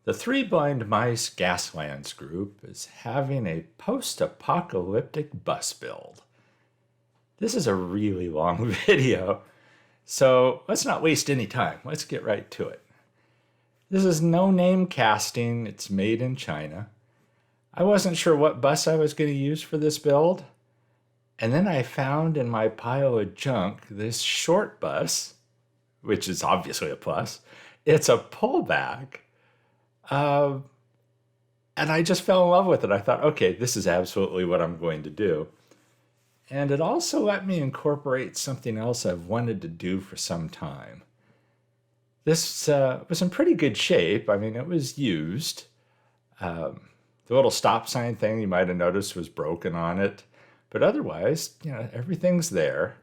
The Three Blind Mice Gaslands group is having a post-apocalyptic bus build. This is a really long video, so let's not waste any time. Let's get right to it. This is no-name casting. It's made in China. I wasn't sure what bus I was going to use for this build, and then I found in my pile of junk this short bus, which is obviously a plus. It's a pullback. And I just fell in love with it. I thought, okay, this is absolutely what I'm going to do. And it also let me incorporate something else I've wanted to do for some time. This was in pretty good shape. I mean, it was used. The little stop sign thing you might have noticed was broken on it. But otherwise, everything's there.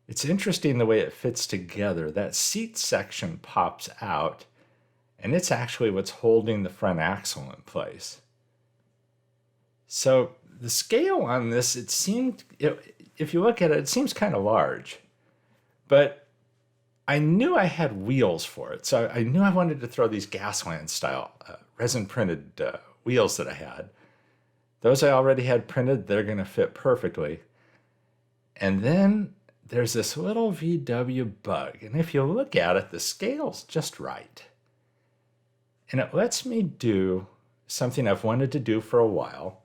It's interesting the way it fits together. That seat section pops out, and it's actually what's holding the front axle in place. So the scale on this, if you look at it, it seems kind of large. But I knew I had wheels for it. So I knew I wanted to throw these Gaslands style resin printed wheels that I had. Those I already had printed, they're going to fit perfectly. And then there's this little VW bug. And if you look at it, the scale's just right. And it lets me do something I've wanted to do for a while.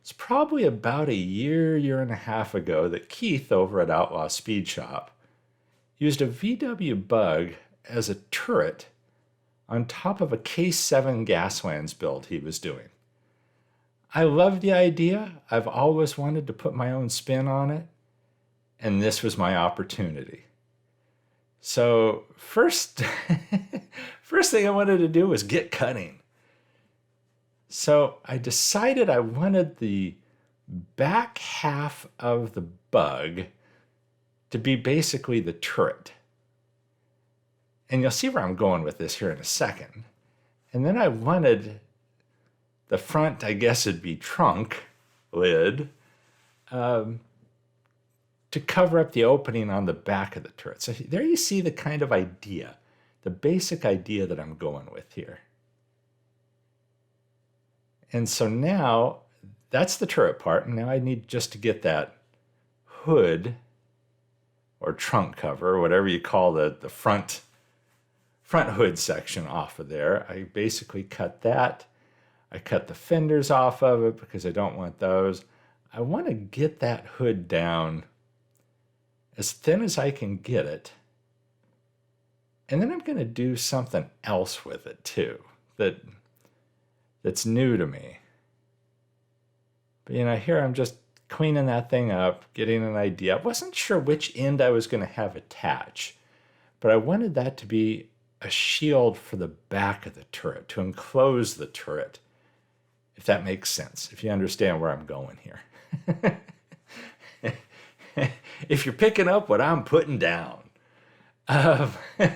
It's probably about a year and a half ago that Keith over at Outlaw Speed Shop used a VW bug as a turret on top of a K7 Gaslands build he was doing. I love the idea. I've always wanted to put my own spin on it, and this was my opportunity. So first thing I wanted to do was get cutting. So I decided I wanted the back half of the bug to be basically the turret. And you'll see where I'm going with this here in a second. And then I wanted the front, I guess it'd be trunk lid, to cover up the opening on the back of the turret. So there you see the kind of idea, the basic idea that I'm going with here. And so now that's the turret part. And now I need just to get that hood or trunk cover, or whatever you call the front hood section off of there. I basically cut that. I cut the fenders off of it because I don't want those. I want to get that hood down as thin as I can get it. And then I'm going to do something else with it too that's new to me. But here I'm just cleaning that thing up, getting an idea. I wasn't sure which end I was going to have attach, but I wanted that to be a shield for the back of the turret, to enclose the turret, if that makes sense, if you understand where I'm going here. If you're picking up what I'm putting down. I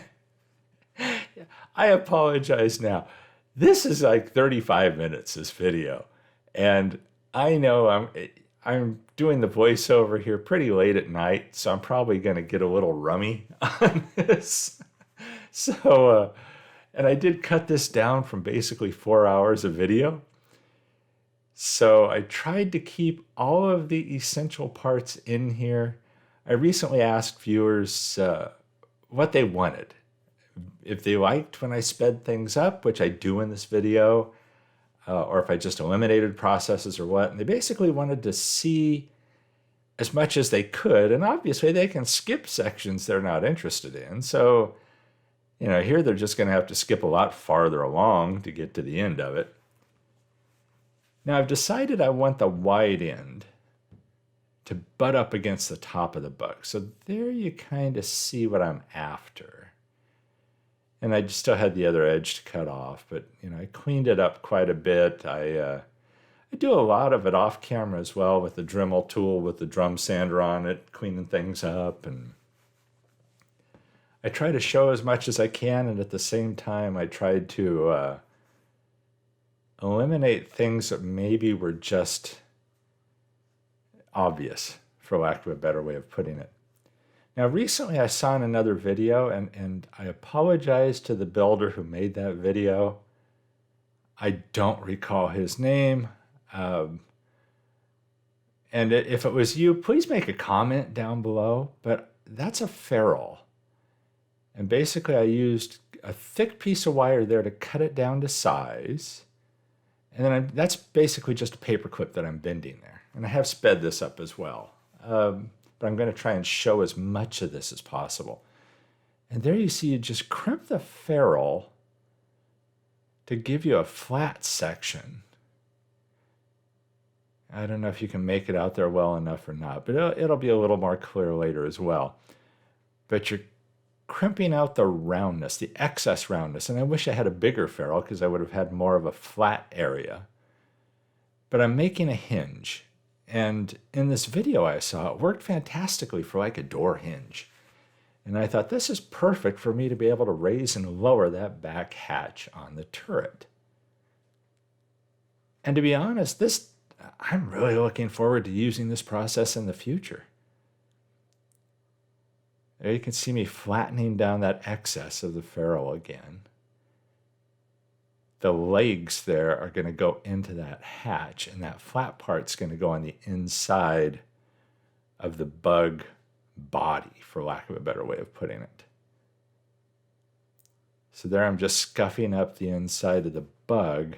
apologize now. This is like 35 minutes, this video. And I know I'm doing the voiceover here pretty late at night, so I'm probably going to get a little rummy on this. So, and I did cut this down from basically 4 hours of video. So I tried to keep all of the essential parts in here. I recently asked viewers what they wanted. If they liked when I sped things up, which I do in this video, or if I just eliminated processes or what. And they basically wanted to see as much as they could. And obviously they can skip sections they're not interested in. So, here they're just going to have to skip a lot farther along to get to the end of it. Now I've decided I want the wide end to butt up against the top of the bug. So there you kind of see what I'm after. And I still had the other edge to cut off, but I cleaned it up quite a bit. I do a lot of it off camera as well with the Dremel tool with the drum sander on it, cleaning things up. And I try to show as much as I can, and at the same time I tried to eliminate things that maybe were just obvious, for lack of a better way of putting it. Now, recently I saw in another video, and I apologize to the builder who made that video. I don't recall his name. Um, and if it was you, please make a comment down below. But that's a ferrule. And basically, I used a thick piece of wire there to cut it down to size. And then that's basically just a paper clip that I'm bending there. And I have sped this up as well. But I'm going to try and show as much of this as possible. And there you see you just crimp the ferrule to give you a flat section. I don't know if you can make it out there well enough or not, but it'll be a little more clear later as well. But you're crimping out the roundness, the excess roundness. And I wish I had a bigger ferrule because I would have had more of a flat area. But I'm making a hinge. And in this video I saw, it worked fantastically for like a door hinge. And I thought, this is perfect for me to be able to raise and lower that back hatch on the turret. And to be honest, I'm really looking forward to using this process in the future. There you can see me flattening down that excess of the ferrule again. The legs there are going to go into that hatch, and that flat part's going to go on the inside of the bug body, for lack of a better way of putting it. So there I'm just scuffing up the inside of the bug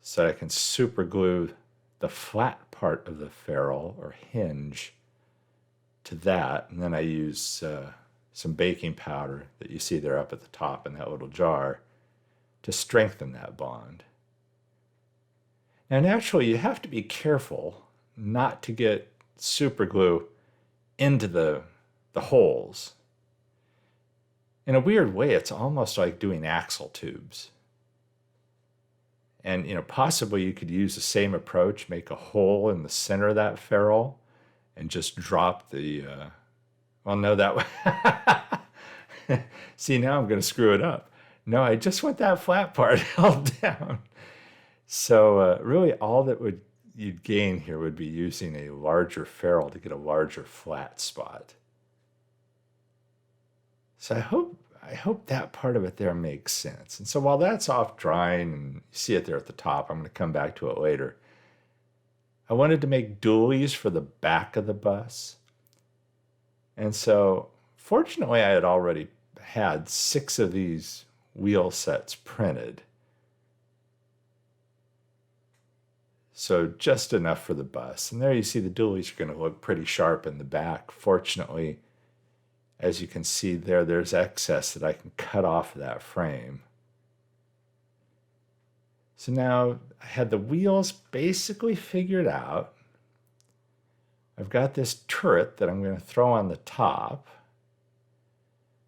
so that I can super glue the flat part of the ferrule or hinge to that, and then I use some baking powder that you see there up at the top in that little jar to strengthen that bond. Now naturally you have to be careful not to get super glue into the holes. In a weird way, it's almost like doing axle tubes. And possibly you could use the same approach, make a hole in the center of that ferrule and just drop the, well, no, that way. See, now I'm going to screw it up. No, I just want that flat part held down. So really all that you'd gain here would be using a larger ferrule to get a larger flat spot. So I hope that part of it there makes sense. And so while that's off drying and you see it there at the top, I'm going to come back to it later. I wanted to make dualies for the back of the bus. And so fortunately I had already had 6 of these wheel sets printed. So just enough for the bus. And there you see the dualies are going to look pretty sharp in the back. Fortunately, as you can see there, there's excess that I can cut off of that frame. So now I had the wheels basically figured out. I've got this turret that I'm going to throw on the top,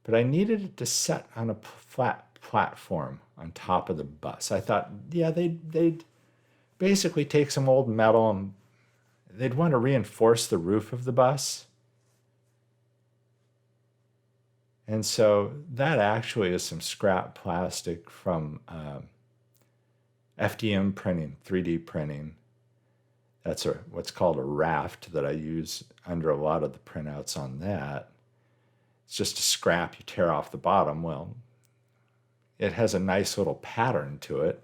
but I needed it to set on a flat platform on top of the bus. I thought, yeah, they'd basically take some old metal and they'd want to reinforce the roof of the bus. And so that actually is some scrap plastic from FDM printing, 3D printing. That's what's called a raft that I use under a lot of the printouts on that. It's just a scrap you tear off the bottom. Well, it has a nice little pattern to it.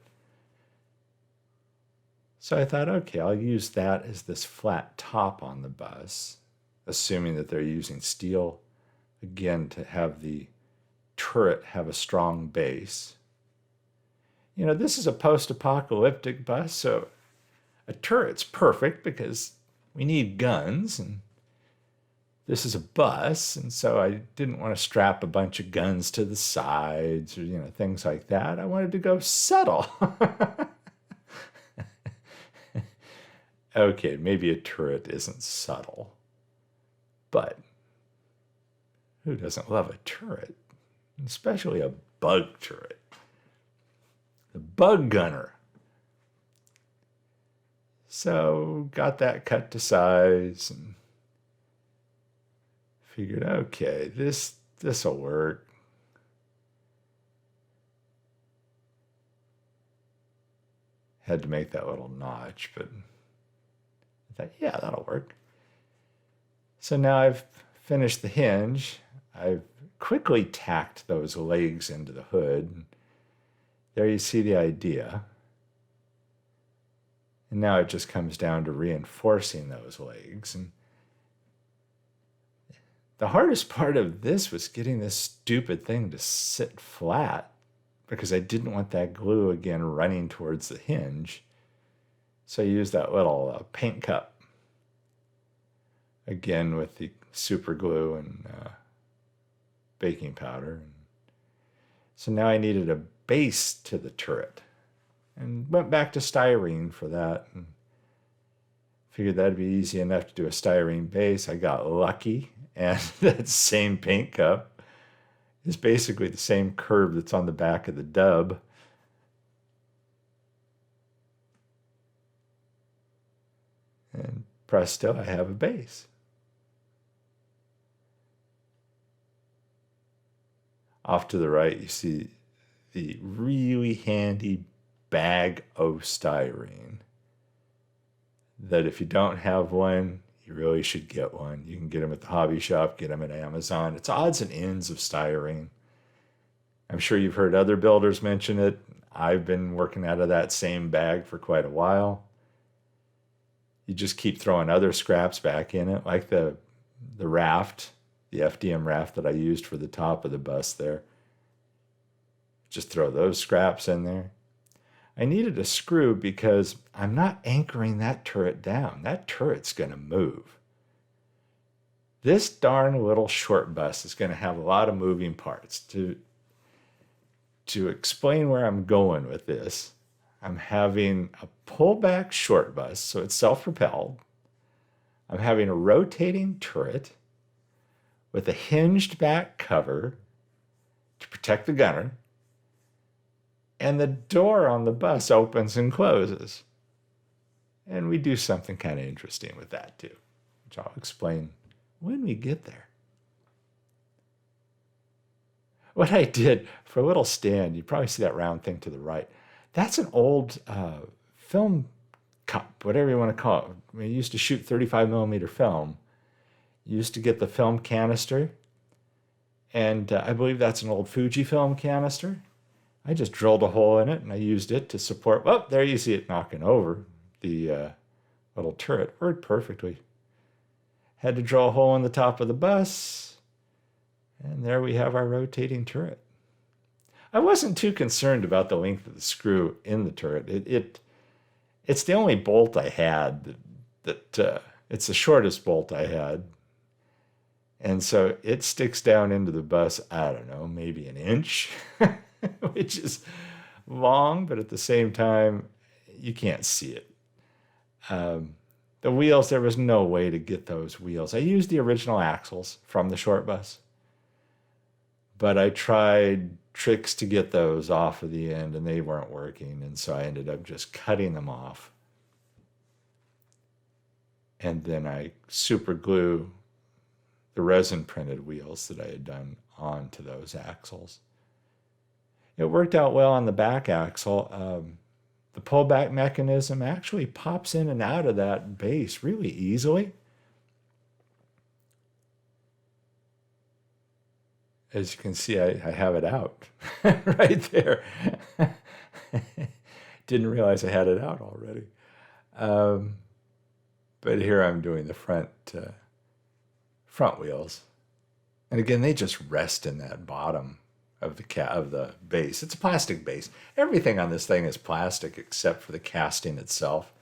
So I thought, okay, I'll use that as this flat top on the bus, assuming that they're using steel, again, to have the turret have a strong base. This is a post-apocalyptic bus, so a turret's perfect because we need guns, and this is a bus, and so I didn't want to strap a bunch of guns to the sides or, things like that. I wanted to go subtle. Okay, maybe a turret isn't subtle, but who doesn't love a turret? Especially a bug turret. The bug gunner. So got that cut to size and figured, okay, this'll work. Had to make that little notch, but I thought, yeah, that'll work. So now I've finished the hinge. I've quickly tacked those legs into the hood. There you see the idea. And now it just comes down to reinforcing those legs. And the hardest part of this was getting this stupid thing to sit flat because I didn't want that glue again running towards the hinge. So I used that little paint cup again with the super glue and baking powder. So now I needed a base to the turret and went back to styrene for that and figured that'd be easy enough to do a styrene base. I got lucky, and that same paint cup is basically the same curve that's on the back of the dub. And presto, I have a base. Off to the right, you see the really handy bag of styrene that if you don't have one, you really should get one. You can get them at the hobby shop, get them at Amazon. It's odds and ends of styrene. I'm sure you've heard other builders mention it. I've been working out of that same bag for quite a while. You just keep throwing other scraps back in it, like the raft, the FDM raft that I used for the top of the bus there. Just throw those scraps in there. I needed a screw because I'm not anchoring that turret down. That turret's going to move. This darn little short bus is going to have a lot of moving parts. To explain where I'm going with this, I'm having a pullback short bus, so it's self-propelled. I'm having a rotating turret with a hinged back cover to protect the gunner. And the door on the bus opens and closes. And we do something kind of interesting with that too, which I'll explain when we get there. What I did for a little stand, you probably see that round thing to the right. That's an old film cup, whatever you want to call it. We used to shoot 35 millimeter film. You used to get the film canister. And I believe that's an old Fujifilm canister. I just drilled a hole in it and I used it to support. Well, there you see it knocking over the little turret. Worked perfectly. Had to drill a hole in the top of the bus. And there we have our rotating turret. I wasn't too concerned about the length of the screw in the turret. It's the only bolt I had that it's the shortest bolt I had. And so it sticks down into the bus, I don't know, maybe an inch. Which is long, but at the same time, you can't see it. The wheels, there was no way to get those wheels. I used the original axles from the short bus, but I tried tricks to get those off of the end, and they weren't working, and so I ended up just cutting them off. And then I super glue the resin printed wheels that I had done onto those axles. It worked out well on the back axle. The pullback mechanism actually pops in and out of that base really easily. As you can see, I have it out right there. Didn't realize I had it out already. But here I'm doing the front wheels. And again, they just rest in that bottom of the base. It's a plastic base. Everything on this thing is plastic except for the casting itself.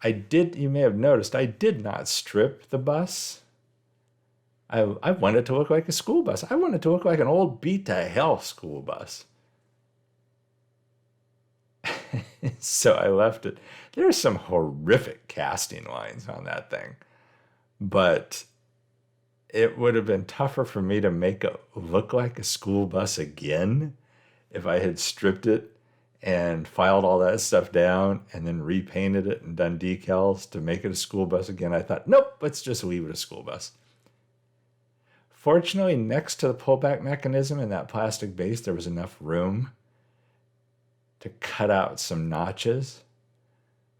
You may have noticed, I did not strip the bus. I wanted it to look like a school bus. I wanted it to look like an old beat to hell school bus. So I left it. There are some horrific casting lines on that thing. But it would have been tougher for me to make it look like a school bus again if I had stripped it and filed all that stuff down and then repainted it and done decals to make it a school bus again. I thought, nope, let's just leave it a school bus. Fortunately, next to the pullback mechanism in that plastic base, there was enough room to cut out some notches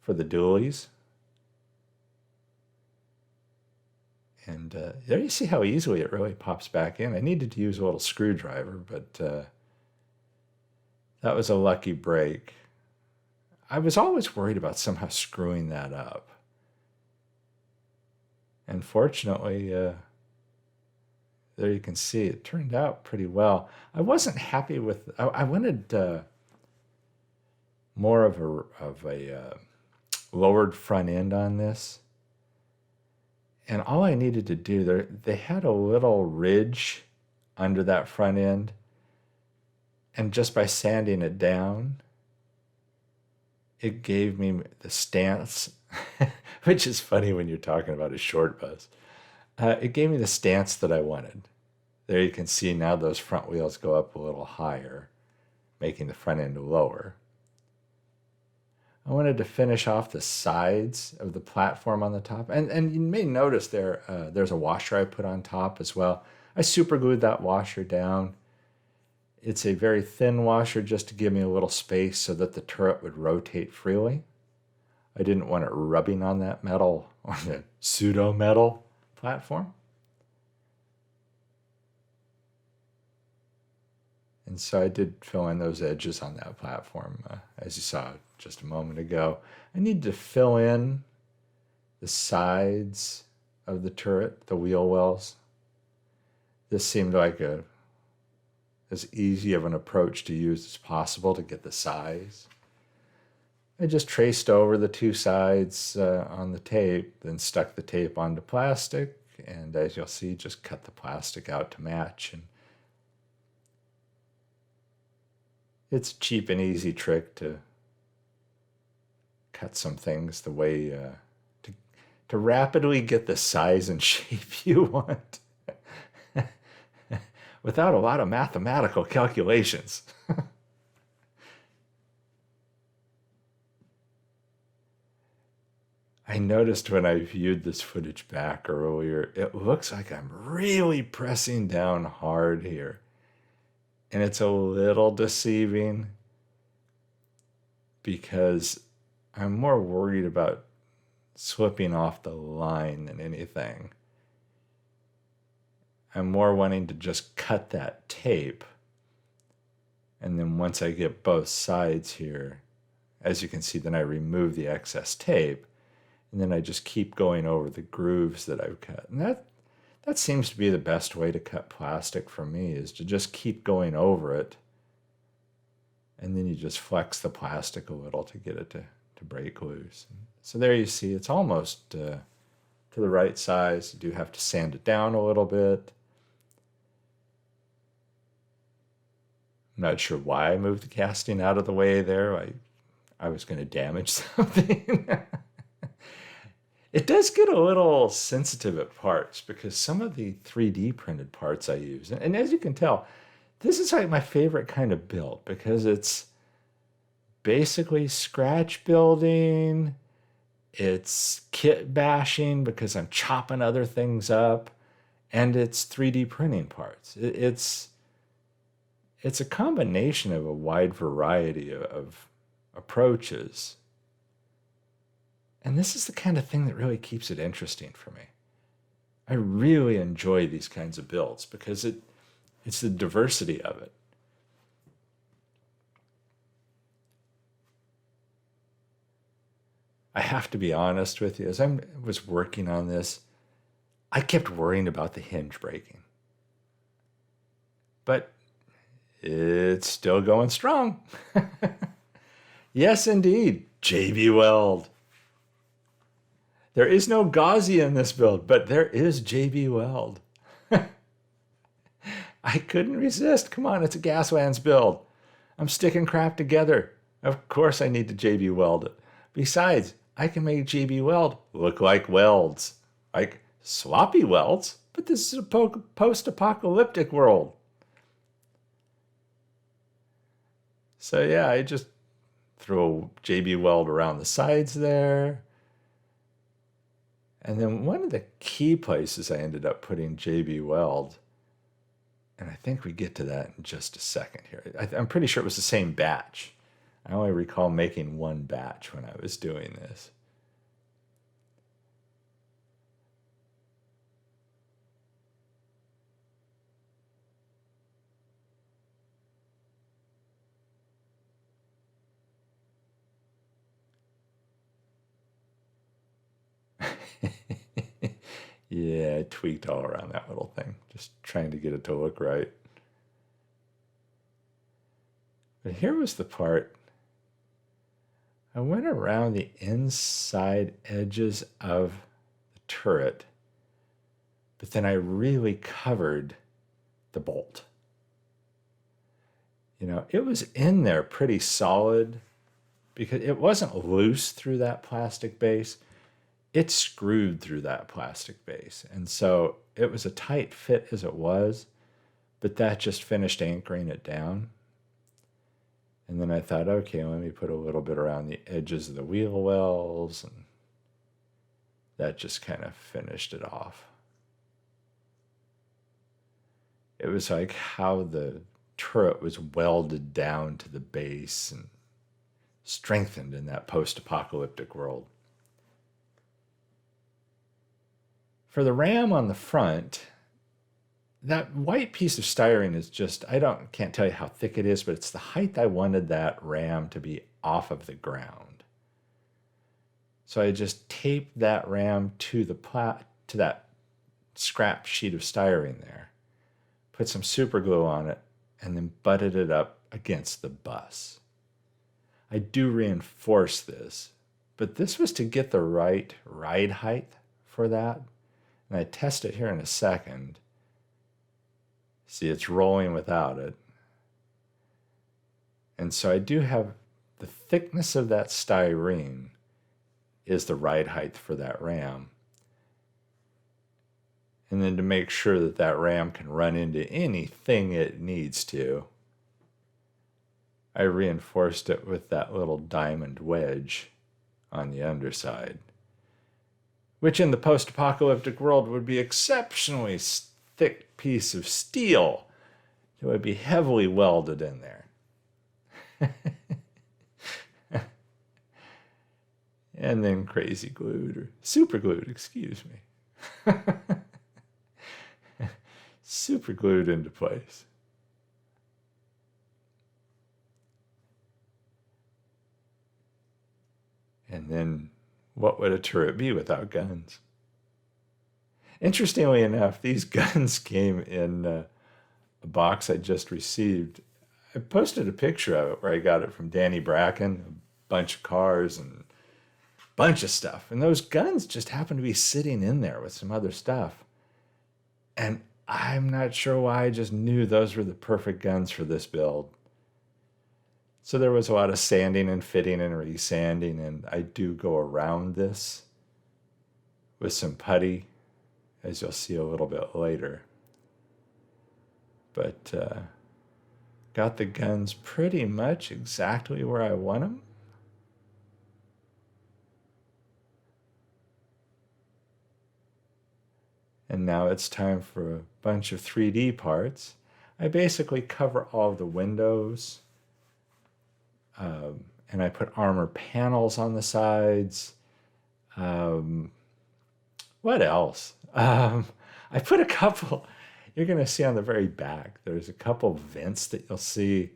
for the dualies. And there you see how easily it really pops back in. I needed to use a little screwdriver, but that was a lucky break. I was always worried about somehow screwing that up. And fortunately, there you can see it turned out pretty well. I wasn't happy with. I wanted more of a lowered front end on this, and all I needed to do they had a little ridge under that front end, and just by sanding it down, it gave me the stance, which is funny when you're talking about a short bus. It gave me the stance that I wanted. There you can see now those front wheels go up a little higher, making the front end lower. I wanted to finish off the sides of the platform on the top. And you may notice there's a washer I put on top as well. I super glued that washer down. It's a very thin washer just to give me a little space so that the turret would rotate freely. I didn't want it rubbing on that metal, on the pseudo metal platform. And so I did fill in those edges on that platform, as you saw just a moment ago. I need to fill in the sides of the turret, the wheel wells. This seemed like as easy of an approach to use as possible to get the size. I just traced over the two sides on the tape, then stuck the tape onto plastic, and as you'll see, just cut the plastic out to match. And it's a cheap and easy trick to cut some things the way to rapidly get the size and shape you want without a lot of mathematical calculations. I noticed when I viewed this footage back earlier, it looks like I'm really pressing down hard here. And it's a little deceiving because I'm more worried about slipping off the line than anything. I'm more wanting to just cut that tape. And then once I get both sides here, as you can see, then I remove the excess tape. And then I just keep going over the grooves that I've cut. And that seems to be the best way to cut plastic for me, is to just keep going over it. And then you just flex the plastic a little to get it to break loose. So there you see, it's almost to the right size. You do have to sand it down a little bit. I'm not sure why I moved the casting out of the way there. I was going to damage something. It does get a little sensitive at parts because some of the 3D printed parts I use, and as you can tell, this is like my favorite kind of build because it's basically scratch building, it's kit bashing because I'm chopping other things up, and it's 3D printing parts. It's a combination of a wide variety of approaches. And this is the kind of thing that really keeps it interesting for me. I really enjoy these kinds of builds because it's the diversity of it. I have to be honest with you, as I was working on this, I kept worrying about the hinge breaking. But it's still going strong. Yes, indeed, JB Weld. There is no gauzy in this build, but there is JB Weld. I couldn't resist. Come on, it's a Gaslands build. I'm sticking crap together. Of course I need to JB Weld it. Besides, I can make JB Weld look like welds. Like sloppy welds, but this is a post-apocalyptic world. So yeah, I just throw JB Weld around the sides there. And then one of the key places I ended up putting JB Weld, and I think we get to that in just a second here. I'm pretty sure it was the same batch. I only recall making one batch when I was doing this. Yeah, I tweaked all around that little thing, just trying to get it to look right. But here was the part. I went around the inside edges of the turret, but then I really covered the bolt. It was in there pretty solid because it wasn't loose through that plastic base. It screwed through that plastic base. And so it was a tight fit as it was, but that just finished anchoring it down. And then I thought, okay, let me put a little bit around the edges of the wheel wells, and that just kind of finished it off. It was like how the turret was welded down to the base and strengthened in that post-apocalyptic world. For the ram on the front, that white piece of styrene is just, can't tell you how thick it is, but it's the height I wanted that ram to be off of the ground. So I just taped that ram to that scrap sheet of styrene there, put some super glue on it, and then butted it up against the bus. I do reinforce this, but this was to get the right ride height for that. And I test it here in a second. See, it's rolling without it. And so I do have the thickness of that styrene is the ride height for that ram. And then to make sure that that ram can run into anything it needs to, I reinforced it with that little diamond wedge on the underside, which in the post-apocalyptic world would be exceptionally thick piece of steel. It would be heavily welded in there. And then crazy glued, or super glued, excuse me. Super glued into place. And then what would a turret be without guns? Interestingly enough, these guns came in a box I just received. I posted a picture of it where I got it from Danny Bracken, a bunch of cars and a bunch of stuff. And those guns just happened to be sitting in there with some other stuff. And I'm not sure why, I just knew those were the perfect guns for this build. So there was a lot of sanding and fitting and resanding, and I do go around this with some putty, as you'll see a little bit later. But got the guns pretty much exactly where I want them. And now it's time for a bunch of 3D parts. I basically cover all the windows, and I put armor panels on the sides. What else? I put a couple, you're going to see on the very back, there's a couple vents that you'll see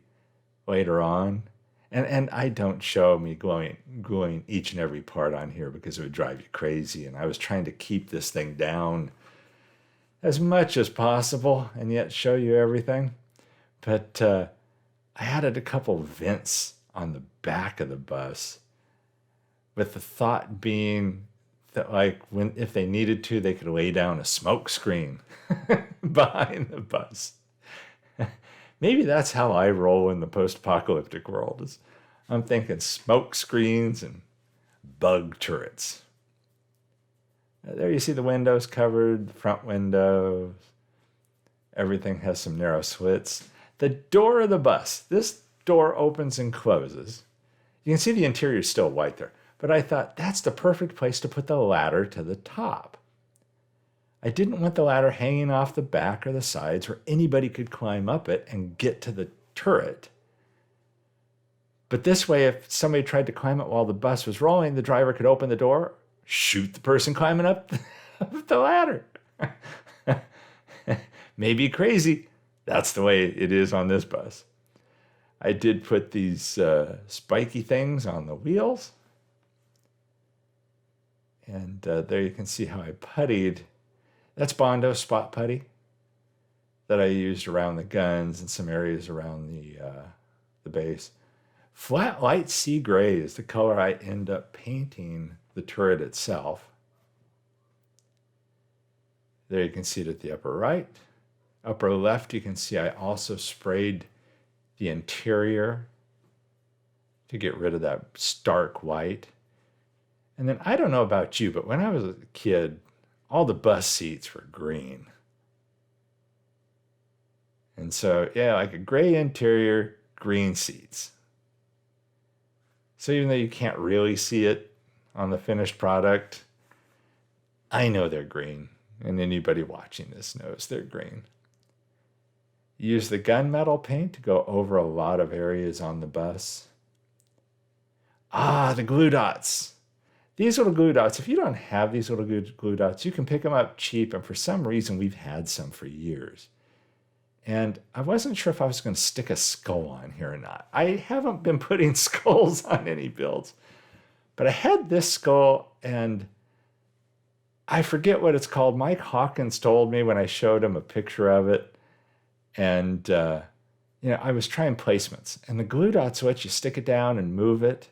later on. And I don't show me gluing each and every part on here because it would drive you crazy. And I was trying to keep this thing down as much as possible and yet show you everything. But I added a couple vents on the back of the bus, with the thought being that, like, if they needed to, they could lay down a smoke screen behind the bus. Maybe that's how I roll in the post-apocalyptic world. Is I'm thinking smoke screens and bug turrets. There you see the windows covered, the front windows. Everything has some narrow slits. The door of the bus, this door opens and closes. You can see the interior is still white there, but I thought that's the perfect place to put the ladder to the top. I didn't want the ladder hanging off the back or the sides where anybody could climb up it and get to the turret. But this way, if somebody tried to climb it while the bus was rolling, the driver could open the door, shoot the person climbing up the ladder. Maybe crazy. That's the way it is on this bus. I did put these spiky things on the wheels. And there you can see how I puttied That's Bondo spot putty that I used around the guns and some areas around the base. Flat light sea gray is the color I end up painting the turret itself. There you can see it at the upper right. Upper left, you can see I also sprayed the interior to get rid of that stark white. And then I don't know about you, but when I was a kid, all the bus seats were green. And so, yeah, like a gray interior, green seats. So even though you can't really see it on the finished product, I know they're green. And anybody watching this knows they're green. Use the gunmetal paint to go over a lot of areas on the bus. The glue dots. These little glue dots, if you don't have these little glue dots, you can pick them up cheap. And for some reason, we've had some for years. And I wasn't sure if I was going to stick a skull on here or not. I haven't been putting skulls on any builds. But I had this skull, and I forget what it's called. Mike Hawkins told me when I showed him a picture of it. And, I was trying placements. And the glue dots let you stick it down and move it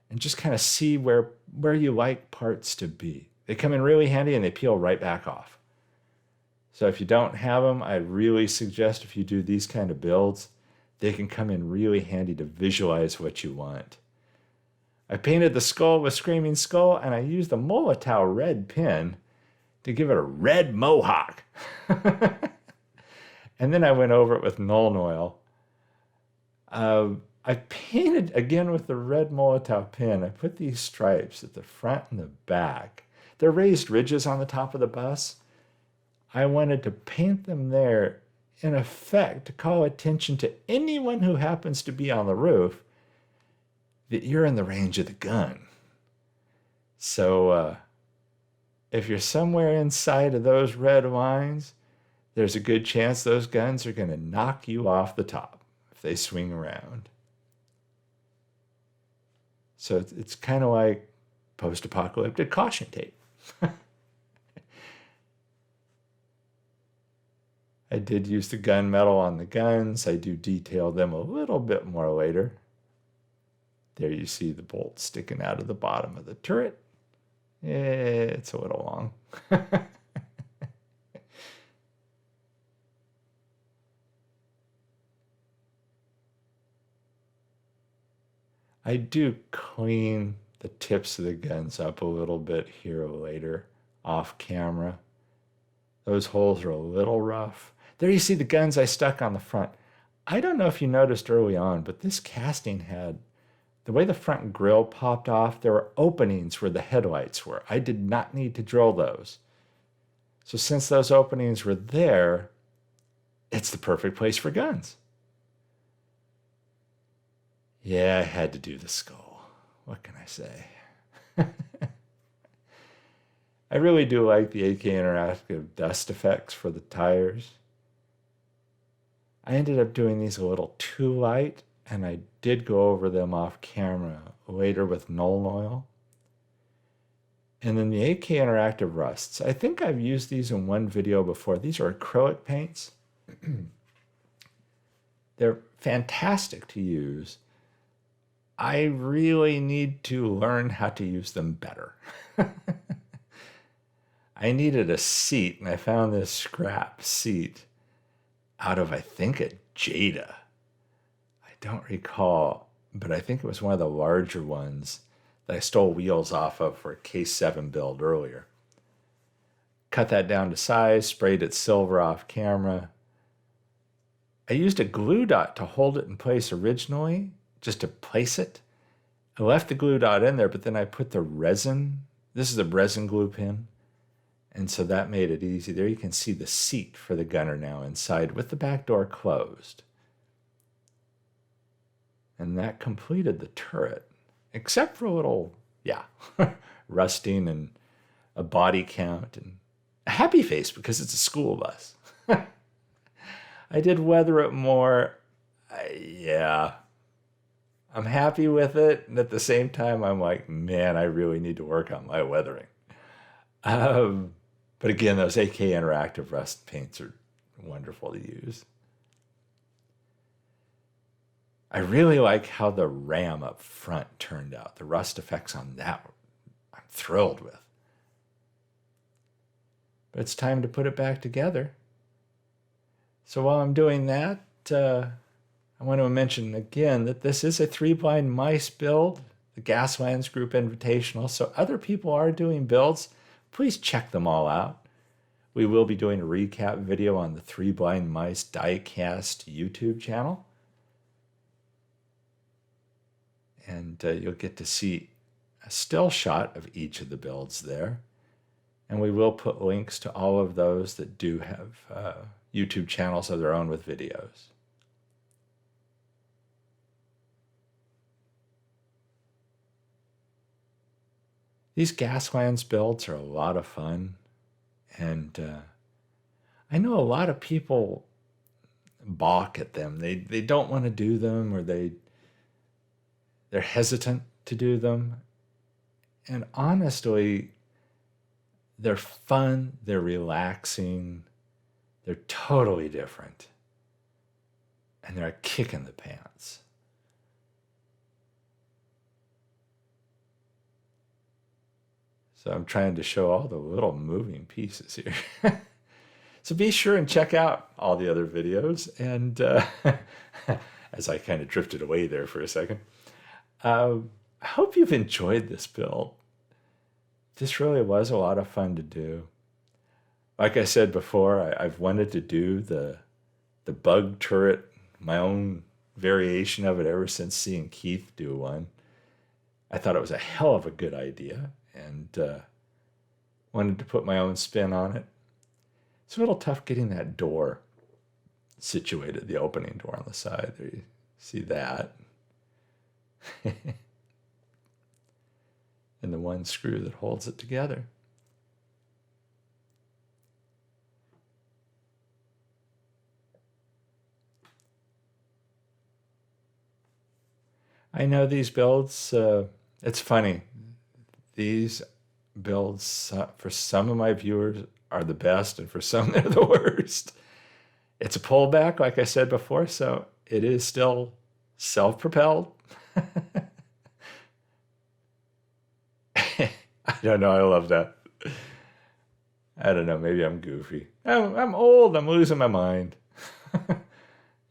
and just kind of see where you like parts to be. They come in really handy and they peel right back off. So if you don't have them, I really suggest if you do these kind of builds, they can come in really handy to visualize what you want. I painted the skull with Screaming Skull, and I used the Molotow red pen to give it a red mohawk. And then I went over it with Nuln Oil. I painted again with the red Molotow pen. I put these stripes at the front and the back. They're raised ridges on the top of the bus. I wanted to paint them there in effect to call attention to anyone who happens to be on the roof that you're in the range of the gun. So if you're somewhere inside of those red lines, there's a good chance those guns are going to knock you off the top if they swing around. So it's kind of like post-apocalyptic caution tape. I did use the gunmetal on the guns. I do detail them a little bit more later. There you see the bolt sticking out of the bottom of the turret. It's a little long. I do clean the tips of the guns up a little bit here later, off camera. Those holes are a little rough. There you see the guns I stuck on the front. I don't know if you noticed early on, but this casting had, the way the front grille popped off, there were openings where the headlights were. I did not need to drill those. So since those openings were there, it's the perfect place for guns. Yeah, I had to do the skull. What can I say? I really do like the AK Interactive dust effects for the tires. I ended up doing these a little too light, and I did go over them off camera later with Nuln Oil. And then the AK Interactive rusts. I think I've used these in one video before. These are acrylic paints. They're fantastic to use. I really need to learn how to use them better. I needed a seat, and I found this scrap seat out of, I think, a Jada. I don't recall, but I think it was one of the larger ones that I stole wheels off of for a K7 build earlier. Cut that down to size, sprayed it silver off camera. I used a glue dot to hold it in place originally, just to place it. I left the glue dot in there, but then I put the resin. This is a resin glue pin. And so that made it easy. There you can see the seat for the gunner now inside with the back door closed. And that completed the turret, except for a little, rusting and a body count and a happy face because it's a school bus. I did weather it more. I'm happy with it. And at the same time, I'm like, man, I really need to work on my weathering. But again, those AK Interactive rust paints are wonderful to use. I really like how the ram up front turned out. The rust effects on that, I'm thrilled with. But it's time to put it back together. So while I'm doing that, I want to mention again that this is a 3 blind mice build, the Gaslands Group Invitational. So other people are doing builds. Please check them all out. We will be doing a recap video on the 3 blind mice Diecast YouTube channel. And you'll get to see a still shot of each of the builds there. And we will put links to all of those that do have YouTube channels of their own with videos. These Gaslands builds are a lot of fun. And I know a lot of people balk at them. They don't want to do them, or they're hesitant to do them. And honestly, they're fun, they're relaxing, they're totally different, and they're a kick in the pants. So I'm trying to show all the little moving pieces here. So be sure and check out all the other videos. And as I kind of drifted away there for a second, I hope you've enjoyed this build. This really was a lot of fun to do. Like I said before, I've wanted to do the bug turret, my own variation of it, ever since seeing Keith do one. I thought it was a hell of a good idea, and wanted to put my own spin on it. It's a little tough getting that door situated, the opening door on the side. There you see that. And the one screw that holds it together. I know these builds, it's funny. These builds, for some of my viewers, are the best, and for some, they're the worst. It's a pullback, like I said before, so it is still self-propelled. I don't know. I love that. I don't know. Maybe I'm goofy. I'm old. I'm losing my mind.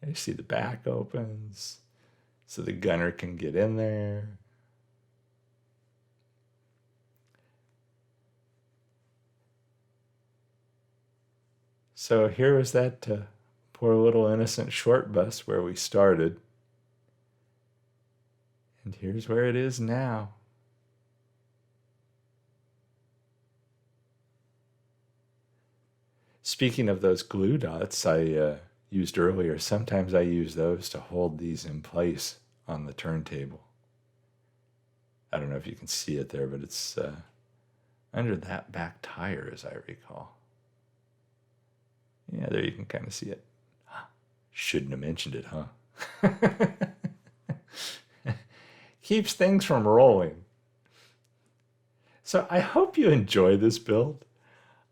You see the back opens so the gunner can get in there. So here was that poor little innocent short bus where we started. And here's where it is now. Speaking of those glue dots I used earlier, sometimes I use those to hold these in place on the turntable. I don't know if you can see it there, but it's under that back tire, as I recall. Yeah, there you can kind of see it. Shouldn't have mentioned it, huh? Keeps things from rolling. So I hope you enjoy this build.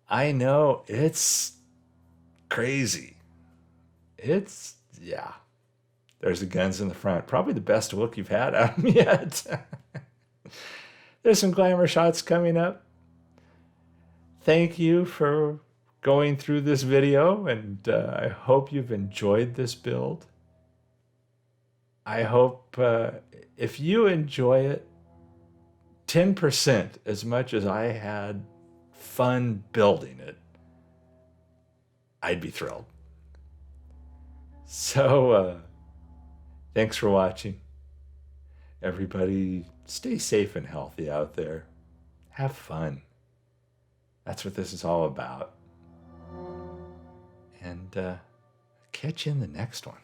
I know it's crazy. Yeah. There's the guns in the front. Probably the best look you've had out of them yet. There's some glamour shots coming up. Thank you for going through this video, and I hope you've enjoyed this build. I hope if you enjoy it 10% as much as I had fun building it, I'd be thrilled. So, thanks for watching. Everybody, stay safe and healthy out there. Have fun. That's what this is all about. And catch you in the next one.